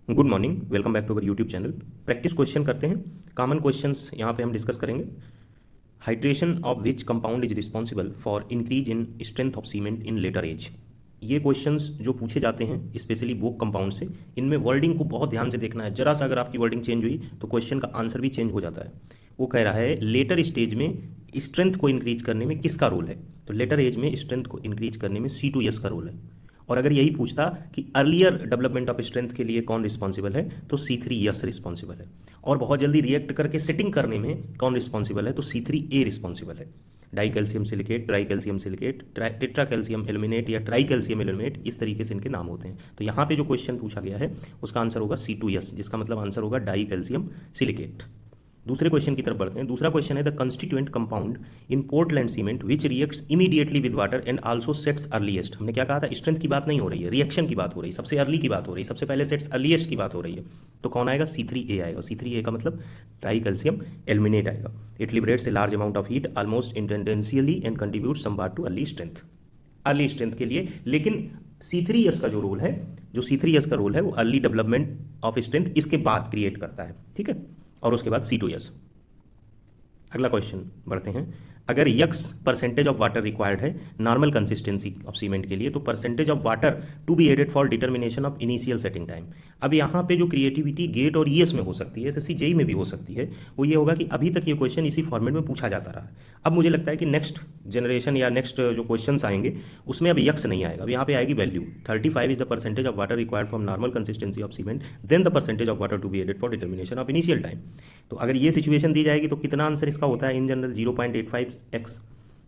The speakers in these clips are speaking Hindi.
Good morning, welcome back to our YouTube channel. Practice question करते हैं। कॉमन क्वेश्चंस यहाँ पे हम डिस्कस करेंगे। Hydration of which compound is responsible for increase in strength of cement in later age. ये क्वेश्चंस जो पूछे जाते हैं स्पेशली वो कंपाउंड से, इनमें वर्डिंग को बहुत ध्यान से देखना है। जरा सा अगर आपकी वर्डिंग चेंज हुई तो क्वेश्चन का आंसर भी चेंज हो जाता है। वो कह रहा है लेटर स्टेज में स्ट्रेंथ को इंक्रीज करने में किसका रोल है। तो लेटर एज में स्ट्रेंथ को इंक्रीज करने में C2S का रोल है। और अगर यही पूछता कि अर्लियर डेवलपमेंट ऑफ स्ट्रेंथ के लिए कौन रिस्पॉन्सिबल है तो C3S रिस्पॉन्सिबल है। और बहुत जल्दी रिएक्ट करके सेटिंग करने में कौन रिस्पॉन्सिबल है तो C3A रिस्पॉन्सिबल है। Die calcium silicate, try calcium silicate, tetra calcium aluminate या ट्राई कैल्शियम एल्यूमिनेट, इस तरीके से इनके नाम होते हैं। तो यहाँ पे जो क्वेश्चन पूछा गया है उसका आंसर होगा C2S, जिसका मतलब आंसर होगा डाई कैल्शियम सिलिकेट। दूसरे क्वेश्चन की तरफ बढ़ते हैं। दूसरा क्वेश्चन है the constituent compound in Portland cement which reacts immediately with water and also sets earliest. हमने क्या कहा था, स्ट्रेंथ की बात नहीं हो रही है, रिएक्शन की बात हो रही है, सबसे अर्ली की बात हो रही है, सबसे पहले सेट्स अर्लीएस्ट की बात हो रही है। तो कौन आएगा, C3A आएगा। C3A का मतलब ट्राई कैल्शियम एल्यूमिनेट आएगा। It liberates a large amount of heat almost instantaneously and contribute some part to early strength, early strength के लिए। लेकिन C3S का जो रोल है, जो C3S का रोल है वो अर्ली डेवलपमेंट ऑफ स्ट्रेंथ इसके बाद क्रिएट करता है, ठीक है। और उसके बाद C2S। अगला क्वेश्चन बढ़ते हैं। अगर x percentage of water required है नॉर्मल कंसिस्टेंसी ऑफ सीमेंट के लिए, तो percentage of water to be added for determination of initial setting time. अब यहाँ पे जो क्रिएटिविटी गेट और ईएस में हो सकती है, SSC JEE में भी हो सकती है, वो ये होगा कि अभी तक ये क्वेश्चन इसी फॉर्मेट में पूछा जाता रहा। अब मुझे लगता है कि नेक्स्ट जनरेशन या नेक्स्ट जो क्वेश्चन आएंगे उसमें अब यक्स नहीं आएगा। अब यहाँ पे आएगी value 35 is the percentage of water required from normal consistency of cement then the percentage of water to be added for determination of initial time. तो अगर ये सिचुएशन दी जाएगी तो कितना आंसर इसका होता है इन जनरल 0.85x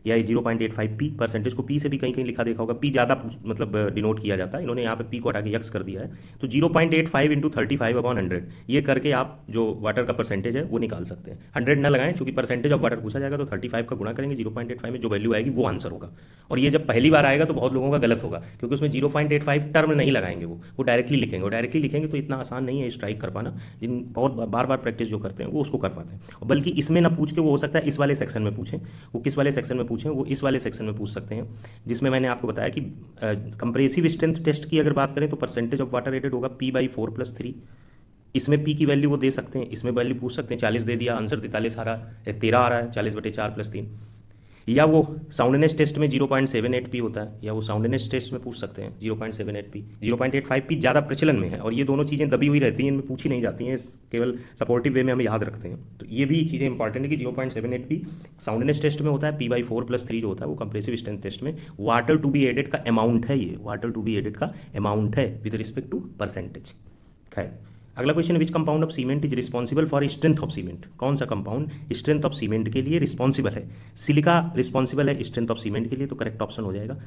या 0.85p। परसेंटेज को p से भी कहीं कहीं लिखा देखा होगा, p ज़्यादा मतलब डिनोट किया जाता है, इन्होंने यहाँ पे p को हटा के x कर दिया है। तो 0.85 इंटू 35/100 ये करके आप जो वाटर का परसेंटेज है वो निकाल सकते हैं। 100 ना लगाएं, चूंकि परसेंटेज ऑफ वाटर पूछा जाएगा तो 35 का गुणा करेंगे 0.85 में, जो वैल्यू आएगी वो आंसर होगा। और ये जब पहली बार आएगा तो बहुत लोगों का गलत होगा, क्योंकि उसमें 0.85 टर्म नहीं लगाएंगे, वो डायरेक्टली लिखेंगे। और डायरेक्टली लिखेंगे तो इतना आसान नहीं है स्ट्राइक कर पाना। जिन बहुत बार बार प्रैक्टिस जो करते हैं वो उसको कर पाते हैं। बल्कि इसमें ना पूछ के वो हो सकता है इस वाले सेक्शन में पूछें, वो किस वाले सेक्शन में पूछें, वो इस वाले सेक्शन में पूछ सकते हैं, जिसमें मैंने आपको बताया कि कंप्रेसिव स्ट्रेंथ टेस्ट की अगर बात करें तो परसेंटेज ऑफ वाटर एडेड होगा P/4+3। इसमें P की वैल्यू वो दे सकते हैं, इसमें वैल्यू पूछ सकते हैं। 40 दे दिया, आंसर 43 आ रहा है, 13 आ रहा है, 40/4+3। या वो साउंडनेस टेस्ट में 0.78p होता है, या वो साउंडनेस टेस्ट में पूछ सकते हैं 0.78p। 0.85p ज़्यादा प्रचलन में है, और ये दोनों चीज़ें दबी हुई रहती हैं, इनमें पूछी नहीं जाती हैं, केवल सपोर्टिव वे में हम याद रखते हैं। तो ये भी चीज़ें इंपॉर्टेंट है कि 0.78p साउंडनेस टेस्ट में होता है, P/4+3 जो होता है वो कंप्रेसिव स्ट्रेंथ टेस्ट में वाटर टू बी एडेड का अमाउंट है। ये वाटर टू बी एडेड का अमाउंट है विद रिस्पेक्ट टू परसेंटेज। खैर, अगला क्वेश्चन है which compound of cement is responsible for strength of cement. कौन सा कंपाउंड स्ट्रेंथ ऑफ सीमेंट के लिए रिस्पॉन्सिबल है। सिलिका रिस्पॉन्सिबल है स्ट्रेंथ ऑफ सीमेंट के लिए, तो करेक्ट ऑप्शन हो जाएगा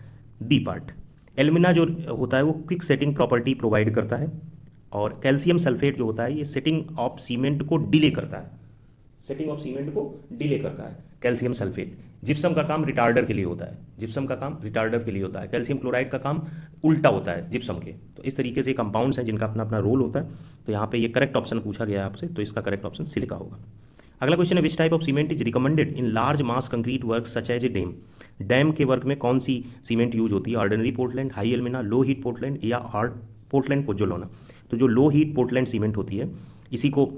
डी पार्ट। एल्यूमिना जो होता है वो क्विक सेटिंग प्रॉपर्टी प्रोवाइड करता है, और कैल्शियम सल्फेट जो होता है ये सेटिंग ऑफ सीमेंट को डिले करता है, सेटिंग ऑफ सीमेंट को डिले करता है कैल्शियम सल्फेट। जिप्सम का काम रिटार्डर के लिए होता है, जिप्सम का काम रिटार्डर के लिए होता है। कैल्शियम क्लोराइड का काम उल्टा होता है जिप्सम के। तो इस तरीके से कंपाउंड्स हैं जिनका अपना अपना रोल होता है। तो यहाँ पे ये करेक्ट ऑप्शन पूछा गया है आपसे, तो इसका करेक्ट ऑप्शन सिलिका होगा। अगला क्वेश्चन है which type of cement is recommended in large mass concrete work such as a dam. Dam के वर्क में कौन सी सीमेंट यूज होती है, ordinary Portland, high alumina, low heat Portland या हार्ड पोर्टलैंड पोज़ोलाना। तो जो लो हीट पोर्टलैंड सीमेंट होती है इसी को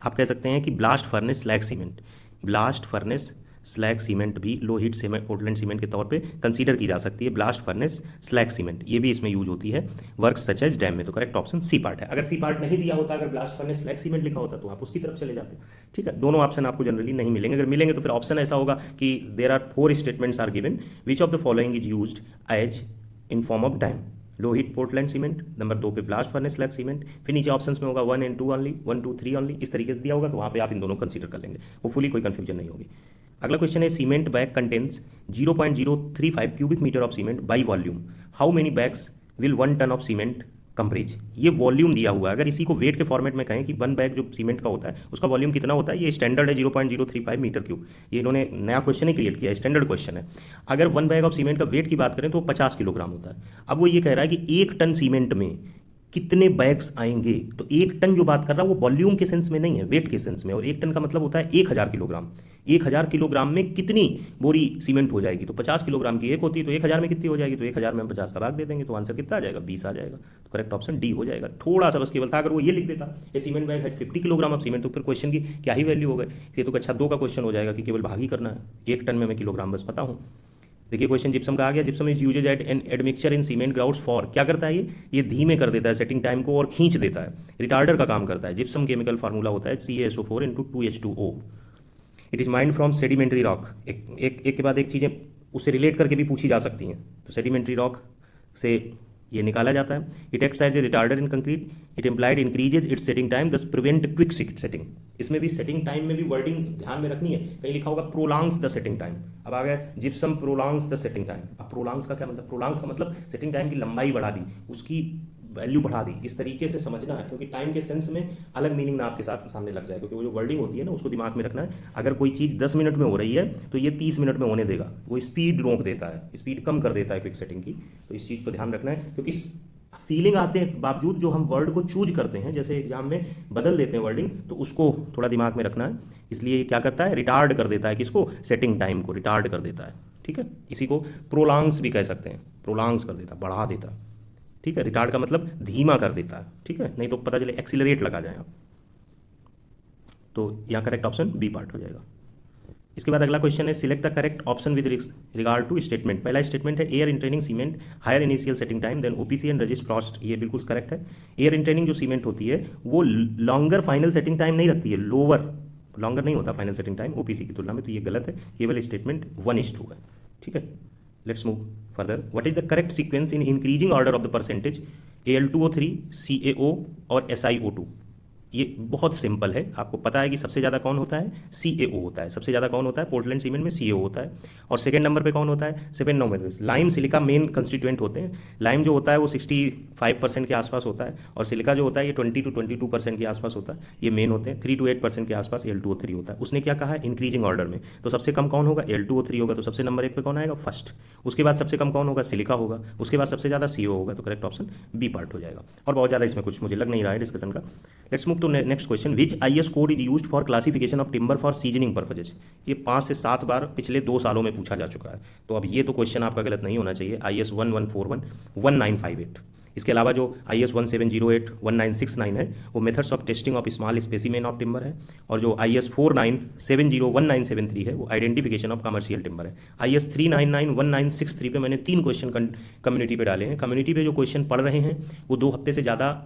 आप कह सकते हैं कि blast furnace slag cement. Blast furnace slag cement भी low heat cement Portland cement के तौर पे कंसीडर की जा सकती है। ब्लास्ट फर्नेस स्लैग सीमेंट ये भी इसमें यूज होती है वर्क सच एज डैम में। तो करेक्ट ऑप्शन सी पार्ट है। अगर सी पार्ट नहीं दिया होता, अगर ब्लास्ट फर्नेस स्लैग सीमेंट लिखा होता तो आप उसकी तरफ चले जाते। ठीक है, दोनों ऑप्शन आपको जनरली नहीं मिलेंगे। अगर मिलेंगे तो फिर ऑप्शन ऐसा होगा कि there are 4 statements are given, which of the following is used as in form of dam. Low heat Portland cement, number 2 पे ब्लास्ट फर्नेस स्लैग सीमेंट, फिर नीचे ऑप्शंस में होगा 1 and 2 ओनली, 1 2 3 ओनली, इस तरीके से दिया होगा। तो वहाँ पे आप इन दोनों कंसीडर कर लेंगे, वो फुली कोई कंफ्यूजन नहीं होगी। अगला क्वेश्चन है cement bag contains 0.035 cubic metre of cement by volume, how many bags will 1 ton of cement comprise. ये वॉल्यूम दिया हुआ है। अगर इसी को वेट के फॉर्मेट में कहें कि 1 बैग जो सीमेंट का होता है उसका वॉल्यूम कितना होता है, ये स्टैंडर्ड है 0.035 मीटर क्यूब। ये इन्होंने नया क्वेश्चन ही क्रिएट किया है, स्टैंडर्ड क्वेश्चन है। अगर 1 बैग ऑफ सीमेंट का वेट की बात करें तो 50 किलोग्राम होता है। अब वो ये कह रहा है कि 1 टन सीमेंट में कितने बैग्स आएंगे। तो 1 टन जो बात कर रहा है वो वॉल्यूम के सेंस में नहीं है, वेट के सेंस में। और 1 टन का मतलब होता है 1000 किलोग्राम। 1000 किलोग्राम में कितनी बोरी सीमेंट हो जाएगी, तो 50 किलोग्राम की एक होती है, तो 1000 में कितनी हो जाएगी, तो 1000 में हम 50 का भाग दे देंगे, तो आंसर कितना आ जाएगा, 20 आ जाएगा। तो करेक्ट ऑप्शन डी हो जाएगा। थोड़ा सा बस केवल था, अगर वो ये लिख देता ये सीमेंट बैग है 50 किलोग्राम ऑफ सीमेंट, तो फिर क्वेश्चन की क्या ही वैल्यू हो गई। ये तो कक्षा 2 का क्वेश्चन हो जाएगा कि केवल भाग ही करना है, 1 टन में मैं किलोग्राम बस पता हूँ। देखिए क्वेश्चन जिप्सम का आ गया। Gypsum is uses at an admixture in cement grounds for, क्या करता है ये धीमे कर देता है सेटिंग टाइम को और खींच देता है, रिटार्डर का काम करता है। जिप्सम केमिकल फार्मूला होता है CaSO4 × 2H2O। It is mind from sedimentary rock. एक के बाद एक चीज़ें उससे रिलेट करके भी पूछी जा सकती हैं। तो सेडिमेंट्री रॉक से ये निकाला जाता है। It acts as a retarder in concrete. It implied increases its setting time, thus prevent quick setting. इसमें भी सेटिंग टाइम में भी वर्डिंग ध्यान में रखनी है, कहीं लिखा होगा प्रोलांग्स द सेटिंग टाइम। अब आ गया जिप्सम प्रोलांग्स द सेटिंग टाइम। अब प्रोलांग्स का क्या मतलब, प्रोलांग्स का मतलब सेटिंग टाइम की लंबाई बढ़ा दी, उसकी वैल्यू बढ़ा दी, इस तरीके से समझना है, क्योंकि टाइम के सेंस में अलग मीनिंग ना आपके साथ सामने लग जाए, क्योंकि वो जो वर्डिंग होती है ना उसको दिमाग में रखना है। अगर कोई चीज़ 10 मिनट में हो रही है तो ये 30 मिनट में होने देगा, वो स्पीड रोक देता है, स्पीड कम कर देता है क्विक सेटिंग की। तो इस चीज़ को ध्यान रखना है, क्योंकि फीलिंग आते हैं बावजूद जो हम वर्ड को चूज करते हैं, जैसे एग्जाम में बदल देते हैं वर्डिंग, तो उसको थोड़ा दिमाग में रखना है। इसलिए क्या करता है, रिटार्ड कर देता है, किसको, सेटिंग टाइम को रिटार्ड कर देता है। ठीक है, इसी को प्रोलांग्स भी कह सकते हैं, प्रोलांग्स कर देता, बढ़ा देता। ठीक है, रिटार्ड का मतलब धीमा कर देता है। ठीक है, नहीं तो पता चले एक्सीलरेट लगा जाए आप। तो यहाँ करेक्ट ऑप्शन बी पार्ट हो जाएगा। इसके बाद अगला क्वेश्चन है, select the correct option with regard to statement. पहला स्टेटमेंट है air entraining cement higher initial setting time than OPC and resist frost. ये बिल्कुल करेक्ट है। एयर इंट्रेनिंग जो सीमेंट होती है वो लॉन्गर फाइनल सेटिंग टाइम नहीं रखती है, लोअर, लॉन्गर नहीं होता फाइनल सेटिंग टाइम ओपीसी की तुलना में। तो ये गलत है, केवल स्टेटमेंट 1:2 है। ठीक है, let's move further. What is the correct sequence in increasing order of the percentage Al2O3 CaO और SiO2। ये बहुत सिंपल है, आपको पता है कि सबसे ज़्यादा कौन होता है, CaO होता है। सबसे ज़्यादा कौन होता है, पोर्टलैंड सीमेंट में CaO होता है। और सेकंड नंबर पे कौन होता है, सेकंड नंबर पे लाइम सिलिका मेन कंस्टिट्यूएंट होते हैं। लाइम जो होता है वो 65% के आसपास होता है, और सिलिका जो होता है ये 20 to 22% के आसपास होता है। ये मेन होते हैं। 3 to 8% के आसपास Al2O3 होता है। उसने क्या कहा है, इंक्रीजिंग ऑर्डर में। तो सबसे कम कौन होगा, Al2O3 होगा, तो सबसे नंबर 1 पे कौन आएगा, फर्स्ट। उसके बाद सबसे कम कौन होगा, सिलिका होगा। उसके बाद सबसे ज़्यादा CO होगा। तो करेक्ट ऑप्शन बी पार्ट हो जाएगा। और बहुत ज़्यादा इसमें कुछ मुझे लग नहीं रहा है डिस्कशन का। Let's move to next question. Which IS code is used for classification of timber for seasoning purposes. ये 5 से 7 बार पिछले 2 सालों में पूछा जा चुका है। तो अब ये तो क्वेश्चन आपका गलत नहीं होना चाहिए। IS 1141 1958। इसके अलावा जो IS 1708 1969 है वो methods of testing of small specimen of timber है। और जो IS 4970 1973 है वो आइडेंटिफिकेशन ऑफ कमर्शियल टिम्बर है। IS 399 1963 पे मैंने 3 क्वेश्चन कम्युनिटी पे डाले हैं। कम्युनिटी पे जो क्वेश्चन पढ़ रहे हैं वो 2 हफ्ते से ज़्यादा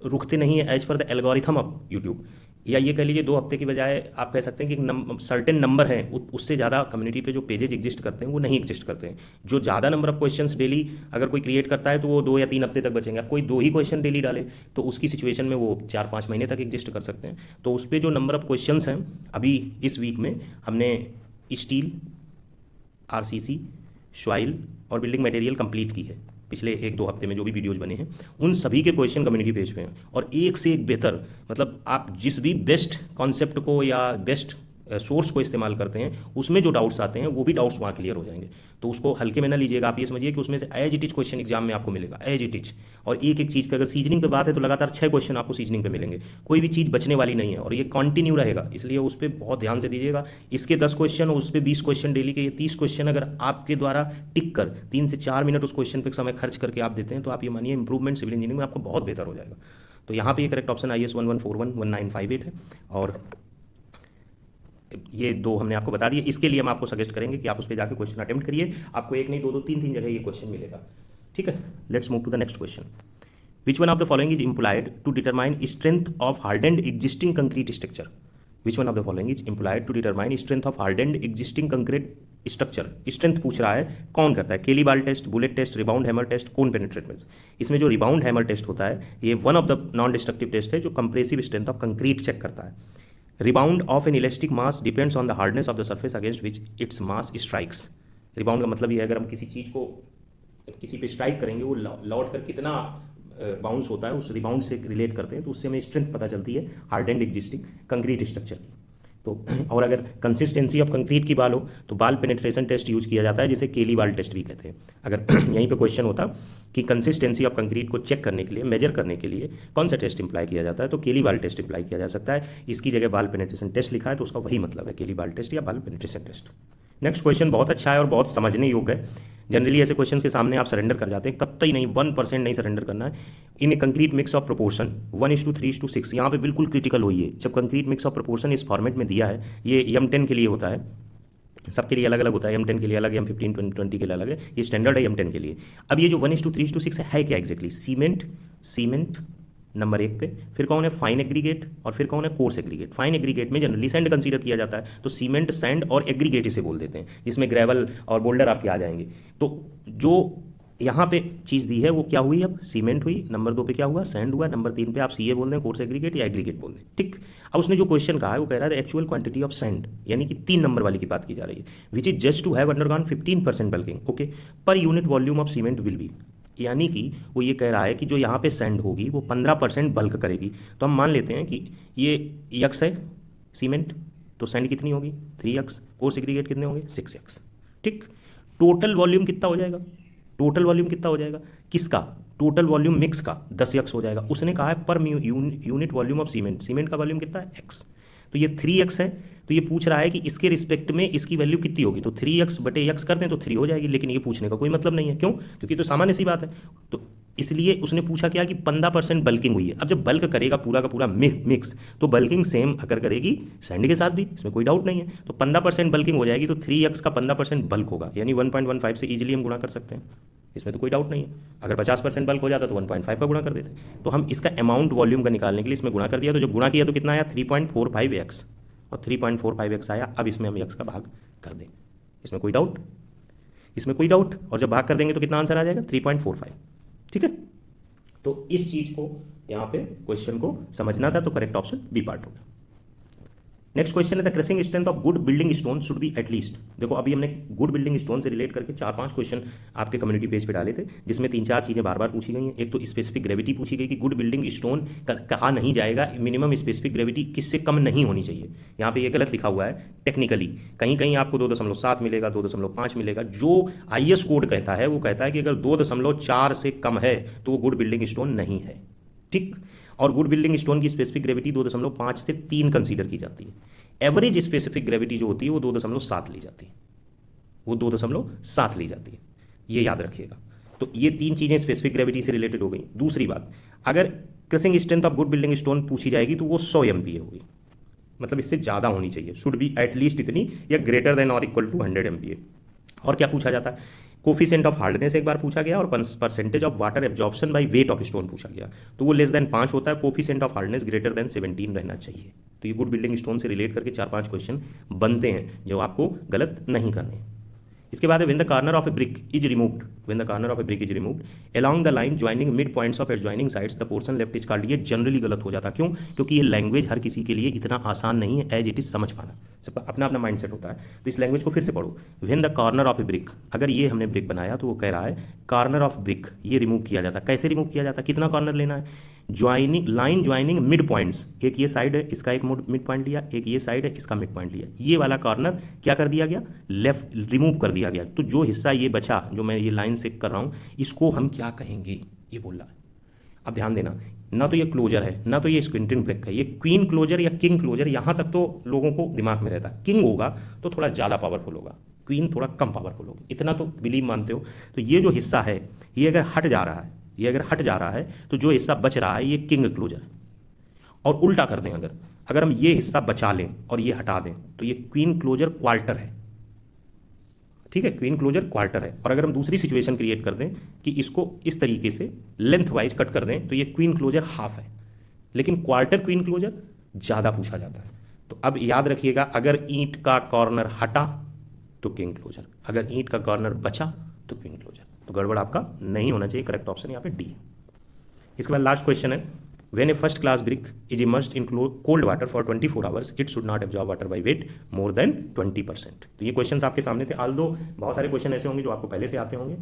रुकते नहीं है as per the algorithm of YouTube. या ये कह लीजिए 2 हफ्ते की बजाय आप कह सकते हैं कि सर्टेन नंबर है, उससे ज़्यादा कम्युनिटी पे जो पेजेज एग्जिस्ट करते हैं वो नहीं एग्जिस्ट करते हैं। जो ज़्यादा नंबर ऑफ क्वेश्चंस डेली अगर कोई क्रिएट करता है तो वो 2 या 3 हफ्ते तक बचेंगे। अब कोई 2 ही क्वेश्चन डेली डाले तो उसकी सिचुएशन में वो 4-5 महीने तक एग्जिस्ट कर सकते हैं। तो उस पर जो नंबर ऑफ क्वेश्चन हैं अभी इस वीक में हमने स्टील, RCC, सॉइल और बिल्डिंग मटेरियल कंप्लीट की है। पिछले 1-2 हफ्ते में जो भी वीडियोज बने हैं उन सभी के क्वेश्चन कम्युनिटी पेज पे हैं, और एक से एक बेहतर, मतलब आप जिस भी बेस्ट कॉन्सेप्ट को या बेस्ट सोर्स को इस्तेमाल करते हैं उसमें जो डाउट्स आते हैं वो भी डाउट्स वहाँ क्लियर हो जाएंगे। तो उसको हल्के में ना लीजिएगा, आप ये समझिए कि उसमें से as it is question exam में आपको मिलेगा, एज इट इज। और एक एक चीज़ पे अगर सीजनिंग पे बात है तो लगातार 6 क्वेश्चन आपको सीजनिंग पे मिलेंगे, कोई भी चीज़ बचने वाली नहीं है, और ये कंटिन्यू रहेगा, इसलिए उस पर बहुत ध्यान से दीजिएगा। इसके 10 क्वेश्चन और उस पर 20 क्वेश्चन डेली के, ये 30 क्वेश्चन अगर आपके द्वारा टिक कर 3 से 4 मिनट उस क्वेश्चन पर समय खर्च करके आप देते हैं तो आप ये मानिए इंप्रूवमेंट सिविल इंजीनियरिंग में आपको बहुत बेहतर हो जाएगा। तो यहाँ पे ये करेक्ट ऑप्शन IS 1141 1958 है। और ये 2 हमने आपको बता दिए। इसके लिए हम आपको सजेस्ट करेंगे कि आप उस पर जाकर क्वेश्चन अटेम्प्ट करिए, आपको 1 नहीं 2-2 3-3 जगह ये क्वेश्चन मिलेगा। ठीक है, let's move to the next question. Which one of the following is implied to determine strength of hardened existing concrete structure. Which one of the following is implied to determine strength of hardened existing concrete structure. Strength पूछ रहा है, कौन करता है, Kelly ball test, bullet test, rebound hammer test, cone penetrate. इसमें जो रिबाउंड हैमर टेस्ट होता है ये one of the non destructive test है जो compressive strength of concrete check करता है। Rebound of an elastic mass depends on the hardness of the surface against which its mass strikes. Rebound का मतलब ये है अगर हम किसी चीज़ को किसी पे स्ट्राइक करेंगे वो लौट कर कितना बाउंस होता है, उस रिबाउंड से रिलेट करते हैं, तो उससे हमें स्ट्रेंथ पता चलती है हार्डेंड एग्जिस्टिंग कंक्रीट स्ट्रक्चर की। तो और अगर कंसिस्टेंसी ऑफ कंक्रीट की बात हो तो बाल पेनिट्रेशन टेस्ट यूज किया जाता है, जिसे केली बाल टेस्ट भी कहते हैं। अगर यहीं पे क्वेश्चन होता कि कंसिस्टेंसी ऑफ कंक्रीट को चेक करने के लिए, मेजर करने के लिए कौन सा टेस्ट इंप्लाई किया जाता है, तो केली बाल टेस्ट इंप्लाई किया जा सकता है। इसकी जगह बाल पेनिट्रेशन टेस्ट लिखा है तो उसका वही मतलब है, केली बाल टेस्ट या बाल पेनिट्रेशन टेस्ट। नेक्स्ट क्वेश्चन बहुत अच्छा है और बहुत समझने योग्य है। जनरली ऐसे क्वेश्चन के सामने आप सरेंडर कर जाते हैं, कतई नहीं, 1% नहीं सरेंडर करना है। इन ए कंक्रीट मिक्स ऑफ प्रोपोर्शन 1:3:6, यहाँ पे बिल्कुल क्रिटिकल हुई है। जब कंक्रीट मिक्स ऑफ प्रोपोर्शन इस फॉर्मेट में दिया है, ये M10 के लिए होता है, सबके लिए अलग अलग होता है, M10 के लिए अलग है, M15 20 के लिए अलग है, ये स्टैंडर्ड है M10 के लिए। अब ये जो 1:3:6 है क्या एग्जैक्टली? सीमेंट नंबर 1 पे, फिर कौन है फाइन एग्रीगेट, और फिर कौन है कोर्स एग्रीगेट। फाइन एग्रीगेट में जनरली सैंड कंसीडर किया जाता है, तो सीमेंट, सैंड और एग्रीगेट इसे बोल देते हैं, जिसमें ग्रेवल और बोल्डर आपके आ जाएंगे। तो जो यहाँ पे चीज़ दी है वो क्या हुई? अब सीमेंट हुई, नंबर 2 पे क्या हुआ? सैंड हुआ, नंबर 3 पे आप सीए बोल रहे हैं, कोर्स एग्रीगेट या एग्रीगेट बोल रहे हैं, ठीक। अब उसने जो क्वेश्चन कहा है वो कह रहा है एक्चुअल क्वांटिटी ऑफ सैंड, यानी कि 3 नंबर वाली की बात की जा रही है, which is just to have undergone 15% bulking, okay, per unit volume of cement will be, यानी कि वो ये कह रहा है कि जो यहाँ पे सैंड होगी वो 15% बल्क करेगी। तो हम मान लेते हैं कि ये यक्स है सीमेंट, तो सैंड कितनी होगी? 3x, कोर्स एग्रीगेट कितने होंगे? 6x, ठीक। टोटल वॉल्यूम कितना हो जाएगा? टोटल वॉल्यूम कितना हो जाएगा? किसका? टोटल वॉल्यूम मिक्स का 10x हो जाएगा। उसने कहा है पर unit volume of cement, cement का वॉल्यूम कितना है? x, तो ये 3x है। तो ये पूछ रहा है कि इसके रिस्पेक्ट में इसकी वैल्यू कितनी होगी, तो 3x बटे x करते हैं तो 3 हो जाएगी, लेकिन ये पूछने का कोई मतलब नहीं है। क्यों? क्योंकि तो सामान्य सी बात है। तो इसलिए उसने पूछा क्या कि 15% बल्किंग हुई है। अब जब बल्क करेगा पूरा का पूरा मिक्स, तो बल्किंग सेम अगर करेगी सैंड के साथ भी, इसमें कोई डाउट नहीं है। तो 15% बल्किंग हो जाएगी, तो 3x का 15% बल्क होगा, यानी 1.15 से इजीली हम गुणा कर सकते हैं, इसमें तो कोई डाउट नहीं है। अगर 50% बल्क हो जाता तो 1.5 का गुणा कर देते। तो हम इसका अमाउंट वॉल्यूम का निकालने के लिए इसमें गुणा कर दिया, तो जब गुणा किया तो कितना आया? 3.45x, और 3.45x आया। अब इसमें हम x का भाग कर दें, इसमें कोई डाउट? इसमें कोई डाउट? और जब भाग कर देंगे तो कितना आंसर आ जाएगा? 3.45, ठीक है। तो इस चीज को यहाँ पे क्वेश्चन को समझना था, तो करेक्ट ऑप्शन बी पार्ट होगा। नेक्स्ट क्वेश्चन है the crashing strength of good building stone should be at least. देखो अभी हमने गुड बिल्डिंग स्टोन से रिलेट करके 4-5 क्वेश्चन आपके कम्युनिटी पेज पे डाले थे, जिसमें 3-4 चीजें बार बार पूछी गई हैं। एक तो स्पेसिफिक ग्रेविटी पूछी गई कि गुड बिल्डिंग स्टोन कहा नहीं जाएगा, मिनिमम स्पेसिफिक ग्रेविटी किससे कम नहीं होनी चाहिए। यहाँ पे ये गलत लिखा हुआ है टेक्निकली, कहीं कहीं आपको 2.7 मिलेगा, 2.5 मिलेगा। जो IS कोड कहता है वो कहता है कि अगर 2.4 से कम है तो वो गुड बिल्डिंग स्टोन नहीं है, ठीक। और गुड बिल्डिंग स्टोन की स्पेसिफिक ग्रेविटी 2.5 से 3 कंसीडर की जाती है। एवरेज स्पेसिफिक ग्रेविटी जो होती है वो 2.7 ली जाती है, वो 2.7 ली जाती है, ये याद रखिएगा। तो ये 3 चीजें स्पेसिफिक ग्रेविटी से रिलेटेड हो गई। दूसरी बात, अगर crashing strength of good building stone पूछी जाएगी तो वो 100 MPa होगी, मतलब इससे ज्यादा होनी चाहिए, शुड बी एटलीस्ट इतनी या ग्रेटर देन और इक्वल टू 100 MPa। और क्या पूछा जाता है? कोफिशिएंट ऑफ हार्डनेस एक बार पूछा गया, और percentage of water absorption by weight of stone पूछा गया, तो वो लेस देन 5 होता है। Coefficient of hardness greater than 17 रहना चाहिए। तो ये गुड बिल्डिंग स्टोन से रिलेट करके 4-5 क्वेश्चन बनते हैं जो आपको गलत नहीं करने। इसके बाद है when the corner of A brick is removed, when the corner of A brick is removed along the line joining mid points of adjoining sides the portion left is called. ये जनरली गलत हो जाता, क्यों? क्योंकि ये लैंग्वेज हर किसी के लिए इतना आसान नहीं है एज इट इज समझ पाना, सबका अपना अपना माइंडसेट होता है। तो इस लैंग्वेज को फिर से पढ़ो। When the corner of A brick, अगर ये हमने ब्रिक बनाया तो वो कह रहा है कॉर्नर ऑफ ब्रिक ये रिमूव किया जाता। कैसे रिमूव किया जाता? कितना कॉर्नर लेना है? Joining line joining mid points, एक ये साइड है इसका एक मिड पॉइंट लिया, एक ये साइड है इसका मिड पॉइंट लिया, ये वाला कॉर्नर क्या कर दिया गया? लेफ्ट रिमूव कर दिया गया। तो जो हिस्सा ये बचा, जो मैं ये लाइन से कर रहा हूं, इसको हम क्या कहेंगे? ये बोल रहा है। अब ध्यान देना, ना तो ये क्लोजर है ना तो ये स्क्विंटेड ब्रेक है, ये क्वीन क्लोजर या किंग क्लोजर, यहां तक तो लोगों को दिमाग में रहता है। किंग होगा तो थोड़ा ज्यादा पावरफुल होगा, क्वीन थोड़ा कम पावरफुल होगा, इतना तो बिलीव मानते हो। तो ये जो हिस्सा है ये अगर हट जा रहा है, ये अगर हट जा रहा है तो जो हिस्सा बच रहा है ये किंग क्लोजर है। और उल्टा कर दें, अगर हम ये हिस्सा बचा लें और ये हटा दें तो ये क्वीन क्लोजर क्वार्टर है, ठीक है, क्वीन क्लोजर क्वार्टर है। और अगर हम दूसरी सिचुएशन क्रिएट कर दें कि इसको इस तरीके से लेंथ वाइज कट कर दें तो ये क्वीन क्लोजर हाफ है, लेकिन क्वार्टर क्वीन क्लोजर ज्यादा पूछा जाता है। तो अब याद रखिएगा, अगर ईंट का कॉर्नर हटा तो किंग क्लोजर, अगर ईंट का कॉर्नर बचा तो क्वीन क्लोजर। तो गड़बड़ आपका नहीं होना चाहिए, करेक्ट ऑप्शन यहाँ पे डी है। इसके बाद लास्ट क्वेश्चन है when A first class brick is immersed in cold water for 24 hours it should not absorb water by weight more than 20%। तो ये क्वेश्चंस आपके सामने थे, आल्दो बहुत सारे क्वेश्चन ऐसे होंगे जो आपको पहले से आते होंगे।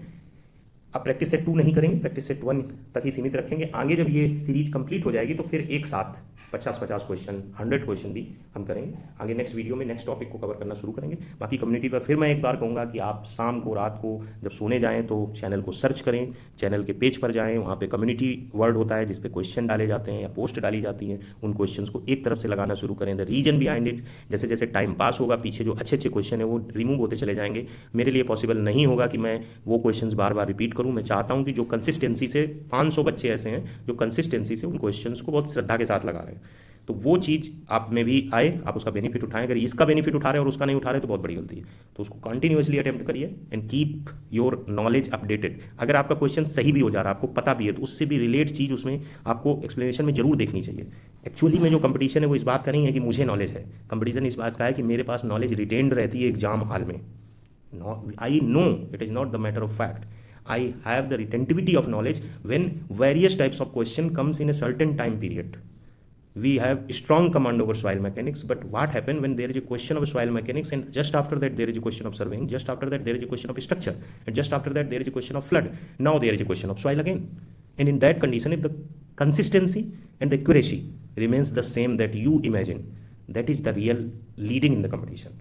अब प्रैक्टिस सेट 2 नहीं करेंगे, प्रैक्टिस सेट 1 तक ही सीमित रखेंगे। आगे जब ये सीरीज कंप्लीट हो जाएगी तो फिर एक साथ 50 क्वेश्चन, 100 क्वेश्चन भी हम करेंगे आगे। नेक्स्ट वीडियो में नेक्स्ट टॉपिक को कवर करना शुरू करेंगे। बाकी कम्युनिटी पर फिर मैं एक बार कहूँगा कि आप शाम को, रात को जब सोने जाएँ तो चैनल को सर्च करें, चैनल के पेज पर जाएँ, वहाँ पे कम्युनिटी वर्ड होता है जिस पे क्वेश्चन डाले जाते हैं या पोस्ट डाली जाती हैं, उन क्वेश्चंस को एक तरफ से लगाना शुरू करें। द रीजन बिहाइंड इट, जैसे जैसे टाइम पास होगा पीछे जो अच्छे अच्छे क्वेश्चन है वो रिमूव होते चले जाएंगे। मेरे लिए पॉसिबल नहीं होगा कि मैं वो क्वेश्चंस बार बार रिपीट करूँ। मैं चाहता हूँ कि जो कंसिस्टेंसी से 500 बच्चे ऐसे हैं जो कंसिस्टेंसी से उन क्वेश्चंस को बहुत श्रद्धा के साथ लगा रहे हैं, तो वो चीज़ आप में भी आए, आप उसका बेनिफिट उठाएं। अगर इसका बेनिफिट उठा रहे हैं और उसका नहीं उठा रहे तो बहुत बड़ी गलती है। तो उसको कंटिन्यूअसली अटेम्प्ट करिए and keep your knowledge updated. अगर आपका क्वेश्चन सही भी हो जा रहा है, आपको पता भी है, तो उससे भी रिलेट चीज़ उसमें आपको एक्सप्लेनेशन में जरूर देखनी चाहिए। एक्चुअली में जो कंपटीशन है वो इस बात का नहीं है कि मुझे नॉलेज है, कंपटीशन इस बात का है कि मेरे पास नॉलेज रिटेन्ड रहती है एग्जाम हॉल में। I know it is not the matter of fact. I have the retentivity of knowledge when various types of question comes in a certain time period. We have strong command over soil mechanics, but what happen when there is a question of soil mechanics and just after that there is a question of surveying, just after that there is a question of structure, and just after that there is a question of flood. Now there is a question of soil again. And in that condition, if the consistency and the accuracy remains the same that you imagine, that is the real leading in the competition.